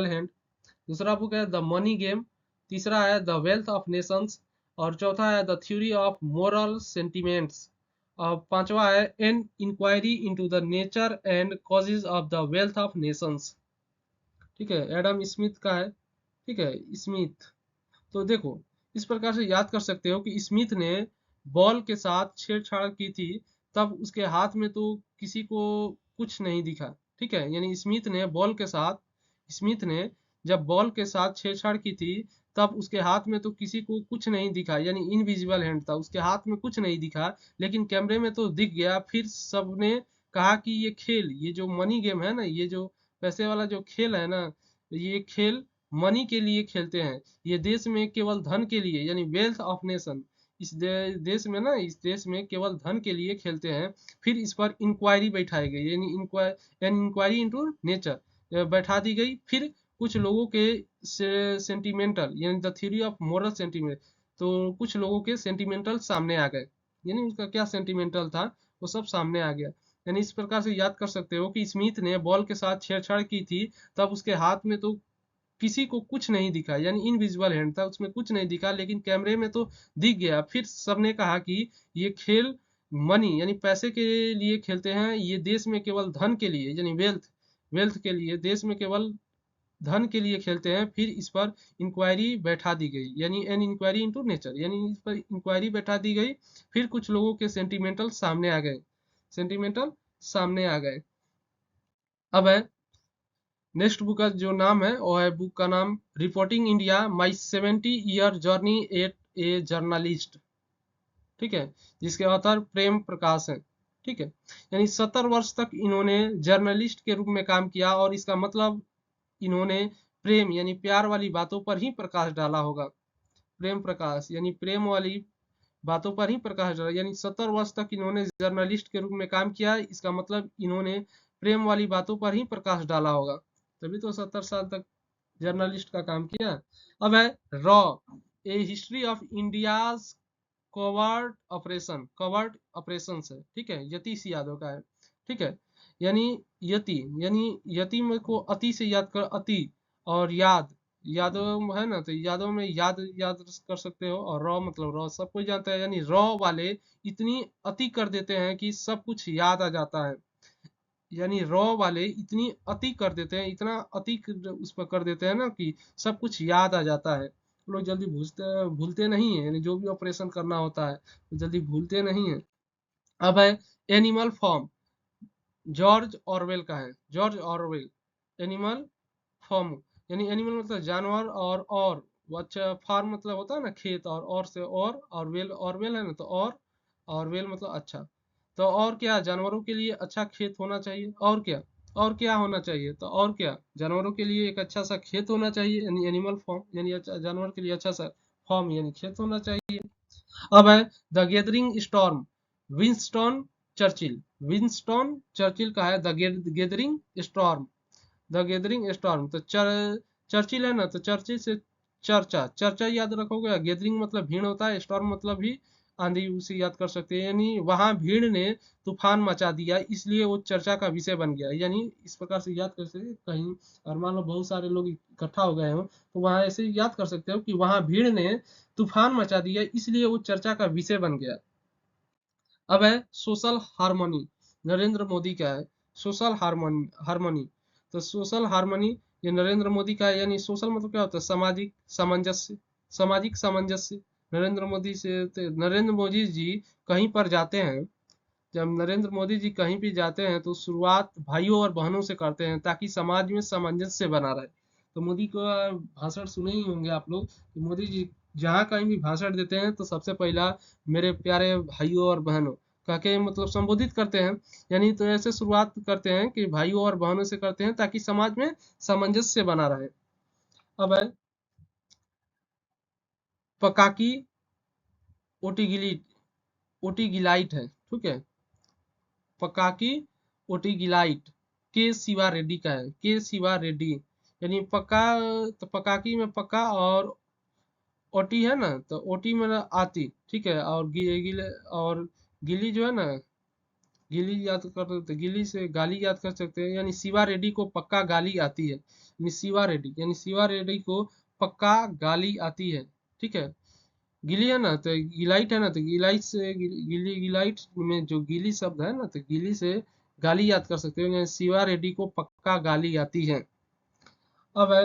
हैंड, दूसरा बुक है द मनी गेम, तीसरा है द वेल्थ ऑफ नेशंस, और चौथा है the theory of moral sentiments, और पांचवा है an inquiry into the nature and causes of the wealth of nations, ठीक है, एडम स्मिथ का है, ठीक है, स्मिथ। तो देखो, इस प्रकार से याद कर सकते हो कि स्मिथ ने बॉल के साथ छेड़छाड़ की थी, तब उसके हाथ में तो किसी को कुछ नहीं दिखा, ठीक है। यानी स्मिथ ने जब बॉल के साथ छेड़छाड़ की थी, तब उसके हाथ में तो किसी को कुछ नहीं दिखा, यानी इनविजिबल हैंड था, उसके हाथ में कुछ नहीं दिखा, लेकिन कैमरे में तो दिख गया। फिर सबने कहा कि ये खेल, ये जो मनी गेम है ना, ये जो पैसे वाला जो खेल है ना, ये खेल मनी के लिए खेलते हैं, ये देश में केवल धन के लिए, यानी वेल्थ ऑफ नेशन, इस देश में ना, इस देश में केवल धन के लिए खेलते हैं। फिर इस पर इंक्वायरी बैठाई गई, यानी इंक्वायरी इनटू नेचर बैठा दी गई। फिर कुछ लोगों के सेंटिमेंटल, यानी the theory of moral sentiment, तो कुछ लोगों के सेंटिमेंटल सामने आ गए, यानी उसका क्या सेंटिमेंटल था वो सब सामने आ गया। यानी इस प्रकार से याद कर सकते हो कि स्मिथ ने बॉल के साथ छेड़छाड़ की थी, तब उसके हाथ में तो किसी को कुछ नहीं दिखा, यानी इनविजिबल हैंड था, उसमें कुछ नहीं दिखा, लेकिन कैमरे में तो दिख गया। फिर सबने कहा कि ये खेल मनी यानी पैसे के लिए खेलते हैं, ये देश में केवल धन के लिए, यानी वेल्थ वेल्थ के लिए, देश में केवल धन के लिए खेलते हैं, फिर इस पर इंक्वायरी बैठा दी गई, यानी एन इंक्वायरी इनटू नेचर, यानी इस पर इंक्वायरी बैठा दी गई। फिर कुछ लोगों के सेंटिमेंटल सामने आ गए, सेंटिमेंटल सामने आ गए। अब है नेक्स्ट बुक का जो नाम है वो है, बुक का नाम reporting India my 70 year journey at a journalist. ठीक है, जिसके ऑथर प्रेम प्रकाश है। ठीक है, यानी 70 वर्ष तक इन्होंने जर्नलिस्ट के रूप में काम किया, और इसका मतलब इन्होंने प्रेम यानी प्यार वाली बातों पर ही प्रकाश डाला होगा। प्रेम प्रकाश यानी प्रेम वाली बातों पर ही प्रकाश डाला, यानी 70 वर्ष तक इन्होंने जर्नलिस्ट के रूप में काम किया, इसका मतलब इन्होंने प्रेम वाली बातों पर ही प्रकाश डाला होगा, तभी तो 70 साल तक जर्नलिस्ट का काम किया। अब है raw, A history of India's covert operation है। ठीक है, यतीश यादव का है। ठीक है, यानी यानी यति में को अति से याद कर, अति और याद, यादव है ना, तो यादव में याद याद कर सकते हो, और रॉ मतलब रॉ सब कोई जानता है, यानी रॉ वाले इतनी अति कर देते हैं कि सब कुछ याद आ जाता है। यानी रॉ वाले इतनी अति कर देते हैं, इतना अति उस पर कर देते हैं ना कि सब कुछ याद आ जाता है। लोग जल्दी भूलते भूलते नहीं है, यानी जो भी ऑपरेशन करना होता है तो जल्दी भूलते नहीं है। अब है एनिमल फॉर्म, जॉर्ज ऑरवेल का है, जॉर्ज ऑरवेल। एनिमल फॉर्म यानी एनिमल मतलब जानवर, और वो अच्छा, फार्म मतलब होता है ना खेत, और से और वेल, वेल है ना, तो और वेल मतलब अच्छा। तो और क्या, जानवरों के लिए अच्छा खेत होना चाहिए, और क्या, और क्या होना चाहिए, तो और क्या, जानवरों के लिए एक अच्छा सा खेत होना चाहिए, यानी एनिमल फॉर्म, यानी अच्छा जानवर के लिए अच्छा सा फॉर्म यानी खेत होना चाहिए। अब है the gathering storm, Winston Churchill, Winston Churchill का है the gathering storm, the gathering storm. तो चर्चिल है ना, तो चर्चिल से चर्चा, चर्चा याद रखोगे, गैदरिंग मतलब भीड़ होता है, स्टॉर्म मतलब भी आंधी, उसे याद कर सकते हैं, यानी वहां भीड़ ने तूफान मचा दिया, इसलिए वो चर्चा का विषय बन गया, यानी इस प्रकार से याद कर सकते, कहीं और मान लो बहुत सारे लोग इकट्ठा हो गए हो, तो वहां ऐसे याद कर सकते हो कि वहां भीड़ ने तूफान मचा दिया, इसलिए वो चर्चा का विषय बन गया। अब है सोशल हार्मनी, नरेंद्र मोदी का है, सोशल हार्मनी। तो सोशल हार्मनी ये नरेंद्र मोदी का है, यानी सोशल मतलब क्या होता है, सामाजिक सामंजस्य, सामाजिक सामंजस्य। नरेंद्र मोदी जी कहीं पर जाते हैं, जब नरेंद्र मोदी जी कहीं भी जाते हैं तो शुरुआत भाइयों और बहनों से करते हैं, ताकि समाज में सामंजस्य बना रहे। तो मोदी को भाषण सुने ही होंगे आप लोग, कि मोदी जी जहाँ कहीं भी भाषण देते हैं तो सबसे पहला मेरे प्यारे भाइयों और बहनों कह के मतलब संबोधित करते हैं, यानी तो ऐसे शुरुआत करते हैं कि भाइयों और बहनों से करते हैं, ताकि समाज में सामंजस्य बना रहे। अब है पकाकी ओटीगिलीट, ओटीगिलाइट है। ठीक है, पकाकी ओटीगिलाइट के शिवा रेड्डी का है, के शिवा रेड्डी, यानी पक्का, तो पकाकी में पक्का, और ओटी है ना, तो ओटी में आती। ठीक है, और गिले, और गिली जो है ना, गिली याद कर सकते, गिली से गाली याद कर सकते हैं, यानी शिवा रेड्डी को पक्का गाली आती है, यानी शिवा रेड्डी, यानी शिवा रेड्डी को पक्का गाली आती है। ठीक है, गिली है ना, तो गिलाइट है ना, तो गिलाइट से गिली, गिलाइट में जो गिली शब्द है ना, तो गिली से गाली याद कर सकते हो, यानी शिवा रेड्डी को पक्का गाली आती है। अब है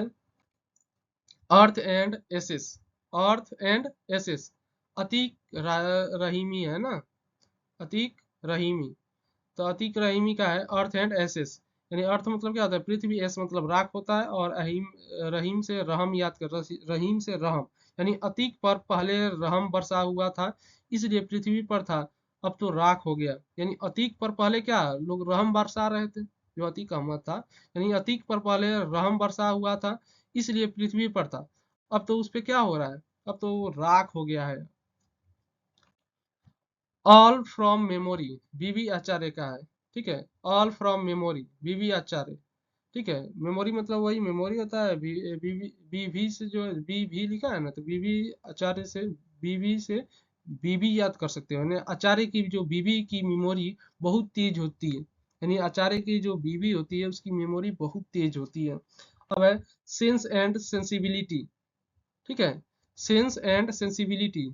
earth and ashes, earth and ashes, Atiq Rahimi है ना, अतीक रहीमी। तो अतीक रहीमी का है अर्थ एंड एसेस, यानी अर्थ मतलब क्या होता है पृथ्वी, एस मतलब राख होता है, और अहीम, रहीम से रहम याद कर, रहीम से रहम, यानी अतीक पर पहले रहम बरसा हुआ था, इसलिए पृथ्वी पर था, अब तो राख हो गया, यानी अतीक पर पहले क्या लोग रहम बरसा रहे थे, जो अतीक अहमद था, यानी अतीक पर पहले रहम बरसा हुआ था, इसलिए पृथ्वी पर था, अब तो उस पे क्या हो रहा है, अब तो वो राख हो गया है। ऑल फ्रॉम मेमोरी, बीबी आचार्य का है। ठीक है, ऑल फ्रॉम मेमोरी, बीबी आचार्य। ठीक है, मेमोरी मतलब वही मेमोरी होता है, बीबी, बीवी से जो बीवी लिखा है ना, तो बीबी आचार्य से, बीवी से बीबी याद कर सकते हो, यानी आचार्य की जो बीबी की मेमोरी बहुत तेज होती है, यानी आचार्य की जो बीबी होती है उसकी मेमोरी बहुत तेज होती है। अब है सेंस एंड सेंसिबिलिटी। ठीक है, सेंस एंड सेंसिबिलिटी,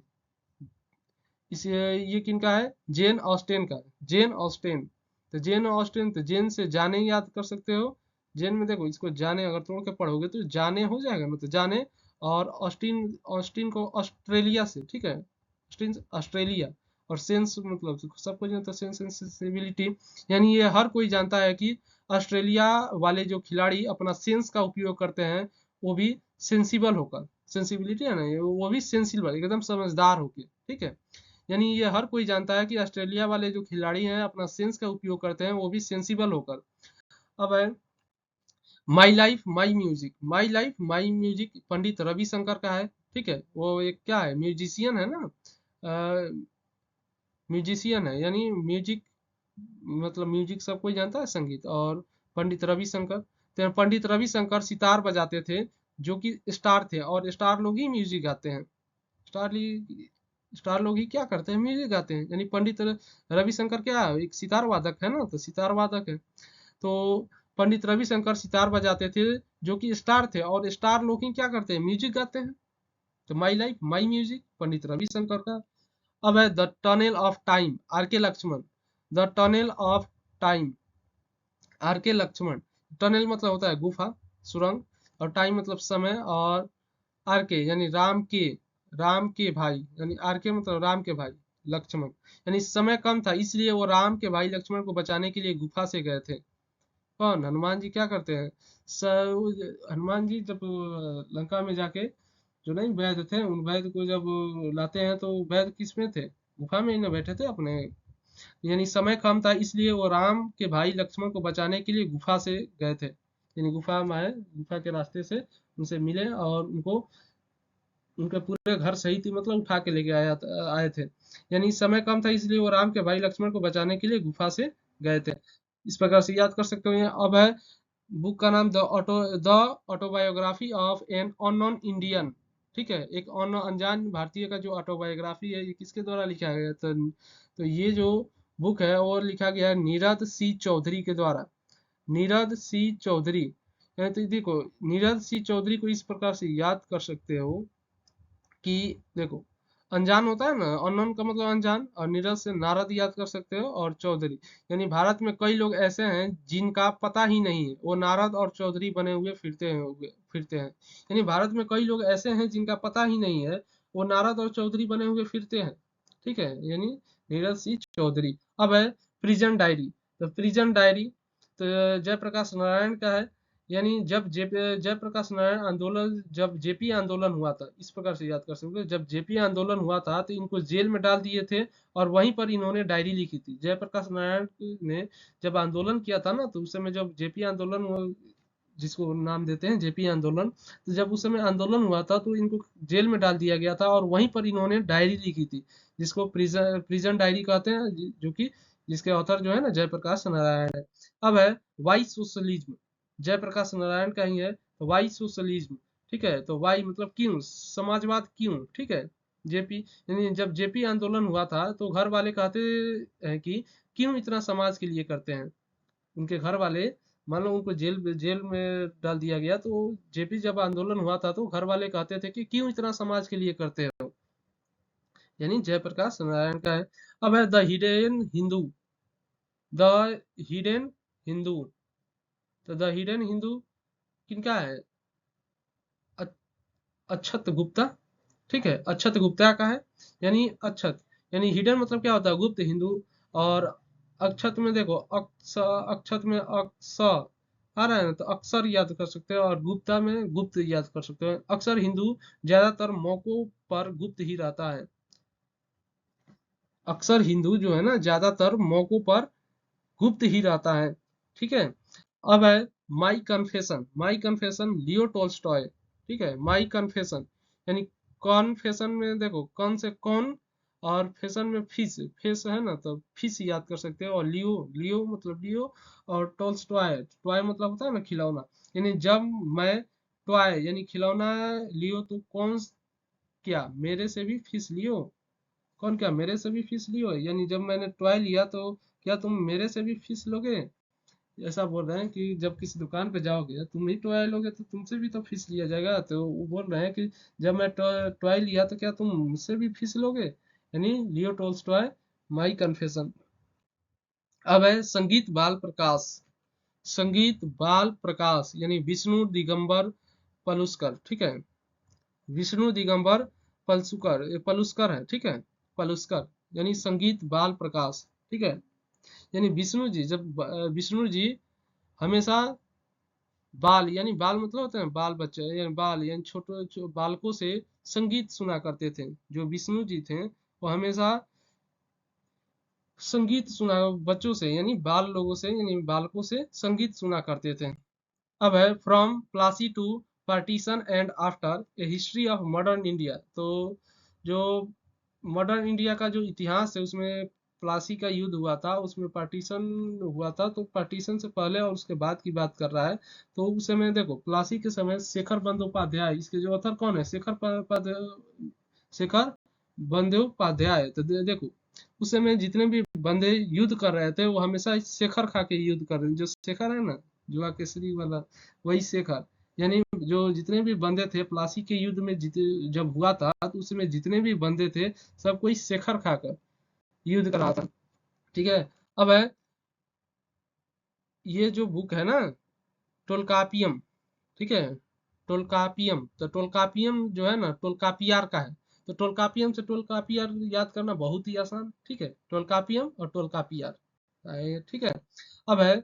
इस ये किनका है, जेन ऑस्टेन का, जेन ऑस्टेन। तो जेन ऑस्टेन, तो जेन से जाने याद कर सकते हो, जेन में देखो, इसको जाने अगर तोड़ के पढ़ोगे तो जाने हो जाएगा ना, तो जाने। और ऑस्टिन, ऑस्टिन को ऑस्ट्रेलिया से, ठीक है, ऑस्टिन ऑस्ट्रेलिया। और सेंस मतलब सबको जानता है, सेंस सेंसिबिलिटी, यानी ये हर कोई जानता है कि ऑस्ट्रेलिया वाले जो खिलाड़ी अपना सेंस का उपयोग करते हैं, वो भी सेंसिबल होकर, सेंसिबिलिटी है ना, वो भी सेंसिबल, एकदम समझदार होके, ठीक है। यानी ये हर कोई जानता है कि ऑस्ट्रेलिया वाले जो खिलाड़ी हैं अपना सेंस का उपयोग करते हैं, वो भी सेंसिबल होकर। अब है my life my music. My life my music Pandit Ravishankar का है, ठीक है। वो एक क्या है, म्यूजिशियन है ना, म्यूजिशियन है, यानी म्यूजिक मतलब म्यूजिक सब कोई जानता है, संगीत। और पंडित रविशंकर, तो पंडित रविशंकर सितार बजाते थे, जो कि स्टार थे, और स्टार लोग ही म्यूजिक गाते हैं। स्टार स्टार लोग ही क्या करते हैं, म्यूजिक गाते हैं। यानी पंडित रविशंकर क्या है, एक सितार वादक है ना, तो सितार वादक है। तो पंडित रविशंकर सितार बजाते थे, जो कि स्टार थे, और स्टार लोग ही क्या करते हैं, म्यूजिक गाते हैं। तो my life my music Pandit Ravishankar का। अब है the tunnel of time, R K Laxman. The tunnel of time, R K Laxman. Tunnel मतलब होता है गुफा, सुरंग। और टाइम मतलब समय। और आर के यानी राम के, राम के भाई, यानी आर के मतलब राम के भाई लक्ष्मण। यानी समय कम था, इसलिए वो राम के भाई लक्ष्मण को बचाने के लिए गुफा से गए थे। कौन, हनुमान जी क्या करते हैं, हनुमान जी जब लंका में जाके, जो नहीं वैद्य थे, उन वैद्य को जब लाते हैं, तो वैद्य किस में थे, गुफा में ही ना बैठे थे अपने। यानी समय कम था, इसलिए वो राम के भाई लक्ष्मण को बचाने के लिए गुफा से गए थे। यानी गुफा में आए, गुफा के रास्ते से उनसे मिले, और उनको उनके पूरे घर सही थी, मतलब उठा के लेके आए थे। यानी समय कम था, इसलिए वो राम के भाई लक्ष्मण को बचाने के लिए गुफा से गए थे। इस प्रकार से याद कर सकते हो। अब है बुक का नाम the autobiography of an unknown Indian, ठीक है। एक अनजान भारतीय का जो ऑटोबायोग्राफी है, ये किसके द्वारा लिखा गया है? तो ये जो बुक है वो लिखा गया है नीरद सी चौधरी के द्वारा। नीरद सी चौधरी, यानी तो देखो, नीरज सी चौधरी को इस प्रकार से याद कर सकते हो कि देखो, अनजान होता है ना, अननोन का मतलब अनजान, और नीरज से नारद याद कर सकते हो, और चौधरी। यानी भारत में कई लोग ऐसे हैं जिनका पता ही नहीं है, वो नारद और चौधरी बने हुए फिरते हैं। यानी भारत में कई लोग ऐसे हैं जिनका पता ही नहीं है, वो नारद और चौधरी बने हुए फिरते हैं, ठीक है। यानी नीरज सिंह चौधरी। अब है प्रिजन डायरी। तो प्रिजन डायरी तो जयप्रकाश नारायण का है। यानी जब जयप्रकाश नारायण आंदोलन, जब जेपी आंदोलन हुआ था, इस प्रकार से याद कर सकते हो, जब जेपी आंदोलन हुआ था तो इनको जेल में डाल दिए थे, और वहीं पर इन्होंने डायरी लिखी थी। जयप्रकाश नारायण ने जब आंदोलन किया था ना, तो उस समय जब जेपी आंदोलन जिसको नाम देते हैं जेपी आंदोलन, तो जब उस समय आंदोलन हुआ था तो इनको जेल में डाल दिया गया था, और वहीं पर इन्होंने डायरी लिखी थी, जिसको प्रिजन डायरी कहते हैं, जो कि जिसके ऑथर जो है ना जयप्रकाश नारायण है। अब है वाई सोशलिज्म, जयप्रकाश नारायण का ही है। तो वाई सोशलिज्म, ठीक है। तो वाई मतलब क्यों, समाजवाद क्यों, ठीक है। जेपी, यानी जब जेपी आंदोलन हुआ था तो घर वाले कहते हैं कि क्यों इतना समाज के लिए करते हैं। उनके घर वाले, मान लो उनको जेल जेल में डाल दिया गया, तो जेपी जब आंदोलन हुआ था तो घर वाले कहते थे कि क्यों इतना समाज के लिए करते हो। यानी जयप्रकाश नारायण का है। अब है the hidden Hindu, the hidden Hindu. तो द हिडन हिंदू किनका है, अक्षत गुप्ता, ठीक है। अक्षत गुप्ता का है। यानी अक्षत, यानी हिडन मतलब क्या होता है, गुप्त हिंदू। और अक्षत में देखो, अक्षत में अक्स आ रहा है ना, तो अक्सर याद कर सकते हो, और गुप्ता में गुप्त याद कर सकते हो। अक्सर हिंदू ज्यादातर मौकों पर गुप्त ही रहता है। अक्सर हिंदू जो है ना, ज्यादातर मौकों पर गुप्त ही रहता है, ठीक है। अब है माई कन्फेशन, माई कन्फेशन लियो टोल्स्टॉय, ठीक है। माई कन्फेशन, यानी कॉन्फेशन में देखो, कौन से कौन, और फैशन में फिश, फिश है ना, तो फिश याद कर सकते हो। और लियो, लियो मतलब लियो। और टोल्स्टॉय, टॉय मतलब होता है ना खिलौना। यानी जब मैं टॉय यानी खिलौना लियो, तो कौन, क्या मेरे से भी फिश लियो, कौन, क्या मेरे से भी फीस लियो। यानी जब मैंने टॉय लिया, तो क्या तुम मेरे से भी फीस लोगे। ऐसा बोल रहे हैं कि जब किसी दुकान पे जाओगे, तुम ही टॉय लोगे तो तुमसे भी तो फीस लिया जाएगा। तो वो बोल रहे हैं कि जब मैं टॉय लिया, तो क्या तुम मुझसे भी फीस लोगे। यानी लियो टॉल्स्टॉय, माई कन्फेशन। अब है संगीत बाल प्रकाश। संगीत बाल प्रकाश यानी विष्णु दिगंबर पलुस्कर, ठीक है। विष्णु दिगंबर पलुस्कर, ये पलुस्कर है, ठीक है। पलुस्कर यानी संगीत बाल प्रकाश, ठीक है। यानी विष्णु जी, जब विष्णु जी हमेशा बाल यानी बाल मतलब होते हैं बाल बच्चे, यानी बाल यानी छोटे बालकों से संगीत सुना करते थे। जो विष्णु जी थे वो हमेशा संगीत सुना बच्चों से यानी बाल लोगों से यानी बालकों से संगीत सुना करते थे। अब है from Plassey to partition and after a history of modern India. तो जो मॉडर्न इंडिया का जो इतिहास है उसमें प्लासी का युद्ध हुआ था, उसमें पार्टीशन हुआ था, तो पार्टीशन से पहले और उसके बाद की बात कर रहा है। तो उस समय देखो प्लासी के समय शेखर बंदोपाध्याय, इसके जो ऑथर कौन है, शेखर बंदोपाध्याय। तो देखो उस समय जितने भी बंदे युद्ध कर रहे थे वो हमेशा शेखर खा के युद्ध कर रहे हैं। जो शेखर है ना, जुआ केसरी वाला, वही शेखर। यानी जो जितने भी बंदे थे प्लासी के युद्ध में जब हुआ था तो उसमें जितने भी बंदे थे सब कोई शेखर खाकर युद्ध कर रहा था, ठीक है। अब है ये जो बुक है ना, टोलकापियम, ठीक है। टोलकापियम, तो टोलकापियम जो है ना टोलकापियार का है। तो टोलकापियम से टोलकापियार याद करना बहुत ही आसान, ठीक है। टोलकापियम और टोलकापियार, ठीक है। अब है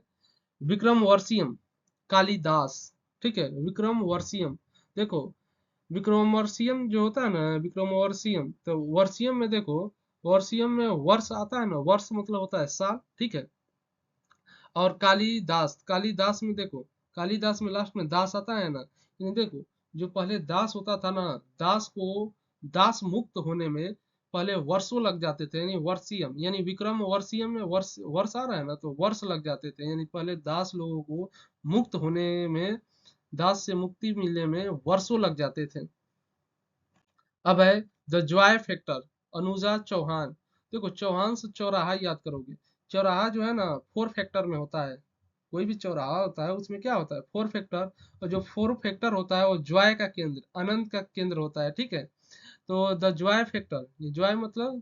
विक्रमवर्षियम कालिदास, ठीक है। विक्रमवर्षियम, देखो विक्रमवर्षियम जो होता है ना, विक्रमवर्षियम, तो वर्षियम में देखो, वर्षियम में वर्ष आता है ना, वर्ष मतलब होता है साल, ठीक है। और कालिदास, कालिदास में देखो, कालिदास में लास्ट में दास आता है ना, यानी देखो जो पहले दास होता था ना, दास को दास मुक्त होने में पहले वर्षों लग जाते थे, यानी वर्षियम यानी विक्रम वर्षियम में वर्ष वर्ष आ रहा है ना, तो वर्ष लग जाते थे। यानी पहले दास लोगों को मुक्त होने में, दास से मुक्ति मिलने में वर्षों लग जाते थे। अब है the joy factor, Anuja Chauhan. देखो चौहान से चौराहा याद करोगे। चौराहा जो है ना फोर फैक्टर में होता है। कोई भी चौराहा होता है उसमें क्या होता है, फोर फैक्टर। और जो फोर फैक्टर होता है वो जॉय का केंद्र, आनंद का केंद्र होता है, ठीक है। तो द जॉय फैक्टर, ये जॉय मतलब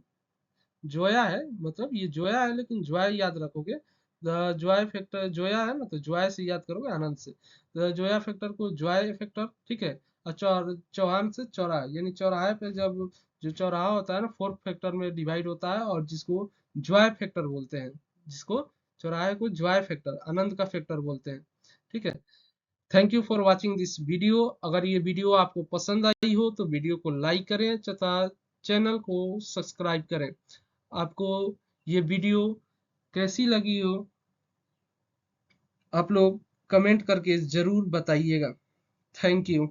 जोया है, मतलब ये जोया है लेकिन जॉय याद रखोगे। द जॉय फैक्टर, जोया है ना तो जॉय से याद करोगे, आनंद से। द जोया फैक्टर को जॉय फैक्टर, ठीक है। और चौहान से चौराहा, यानी चौराहे पे जब जो चौराहा होता है ना फोर्थ फैक्टर में डिवाइड होता है, और जिसको जॉय फैक्टर बोलते हैं, जिसको चौराहे को जॉय फैक्टर, आनंद का फैक्टर बोलते हैं, ठीक है। Thank you for watching this video. अगर ये वीडियो आपको पसंद आई हो तो वीडियो को लाइक करें तथा चैनल को सब्सक्राइब करें। आपको ये वीडियो कैसी लगी हो आप लोग कमेंट करके जरूर बताइएगा। Thank you.